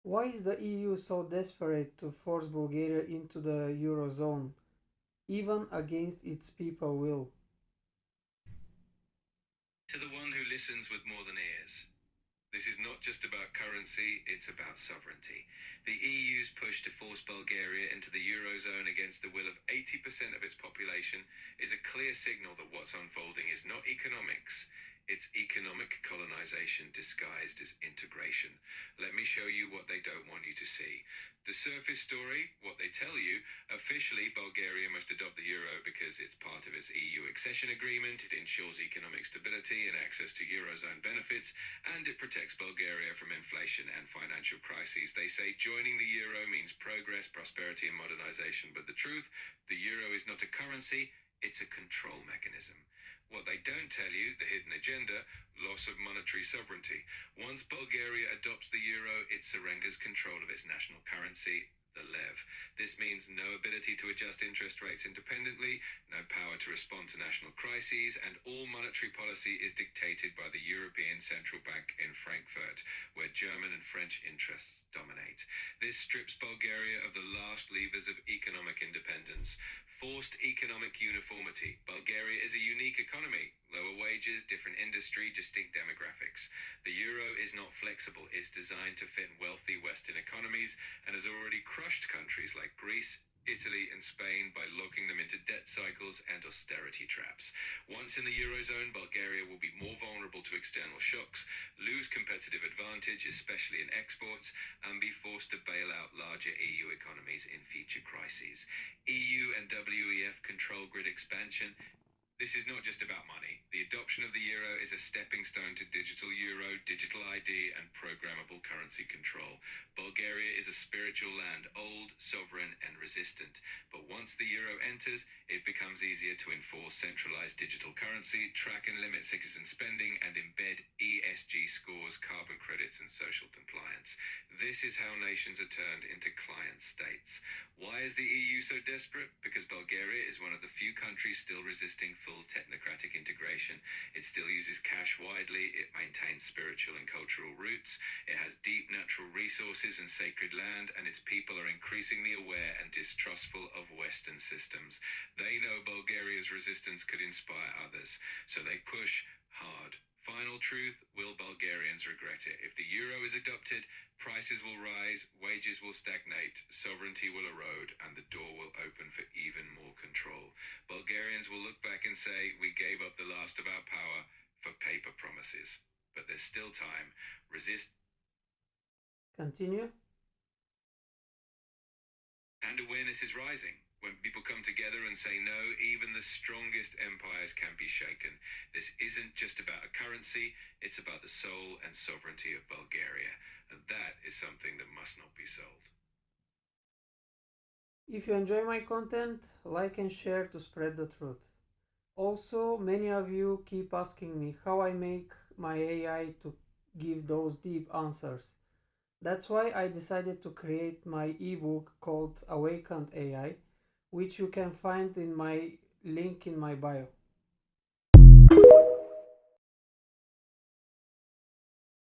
Why is the EU so desperate to force Bulgaria into the Eurozone, even against its people will? To the one who listens with more than ears. This is not just about currency, it's about sovereignty. The EU's push to force Bulgaria into the Eurozone against the will of 80% of its population is a clear signal that what's unfolding is not economics. It's economic colonization disguised as integration. Let me show you what they don't want you to see. The surface story, what they tell you, officially Bulgaria must adopt the euro because it's part of its EU accession agreement, it ensures economic stability and access to eurozone benefits, and it protects Bulgaria from inflation and financial crises. They say joining the euro means progress, prosperity and modernization, but the truth, the euro is not a currency, it's a control mechanism. What they don't tell you, the hidden agenda, loss of monetary sovereignty. Once Bulgaria adopts the euro, it surrenders control of its national currency, the lev. This means no ability to adjust interest rates independently, no power to respond to national crises, and all monetary policy is dictated by the European Central Bank in Frankfurt, where German and French interests dominate. This strips Bulgaria of the last levers of economic independence. Forced economic uniformity. Bulgaria is a unique economy. Lower wages, different industry, distinct demographics. The euro is not flexible. It's designed to fit wealthy Western economies and has already crushed countries like Greece, Italy and Spain by locking them into debt cycles and austerity traps. Once in the Eurozone, Bulgaria will be more vulnerable to external shocks, lose competitive advantage, especially in exports, and be forced to bail out larger EU economies in future crises. EU and WEF control grid expansion. This is not just about money. The adoption of the euro is a stepping stone to digital euro, digital ID, and programmable currency control. Bulgaria is a spiritual land, old, sovereign, and resistant. But once the euro enters, it becomes easier to enforce centralized digital currency, track and limit citizen spending, and embed ESG scores, carbon credits, and social compliance. This is how nations are turned into client states. Why is the EU so desperate? Because Bulgaria is one of the few countries still resisting full technocratic integration. It still uses cash widely, it maintains spiritual and cultural roots, it has deep natural resources and sacred land, and its people are increasingly aware and distrustful of Western systems. They know Bulgaria's resistance could inspire others, so they push hard. Final truth, will Bulgarians regret it? If the euro is adopted, prices will rise, wages will stagnate, sovereignty will erode, and the door will open for even more control. Bulgarians will look back and say, we gave up the last of our power for paper promises. But there's still time. Resist. Continue. And awareness is rising. When people come together and say no, even the strongest empires can be shaken. This isn't just about a currency, it's about the soul and sovereignty of Bulgaria. And that is something that must not be sold. If you enjoy my content, like and share to spread the truth. Also, many of you keep asking me how I make my AI to give those deep answers. That's why I decided to create my ebook called Awakened AI, which you can find in my link in my bio.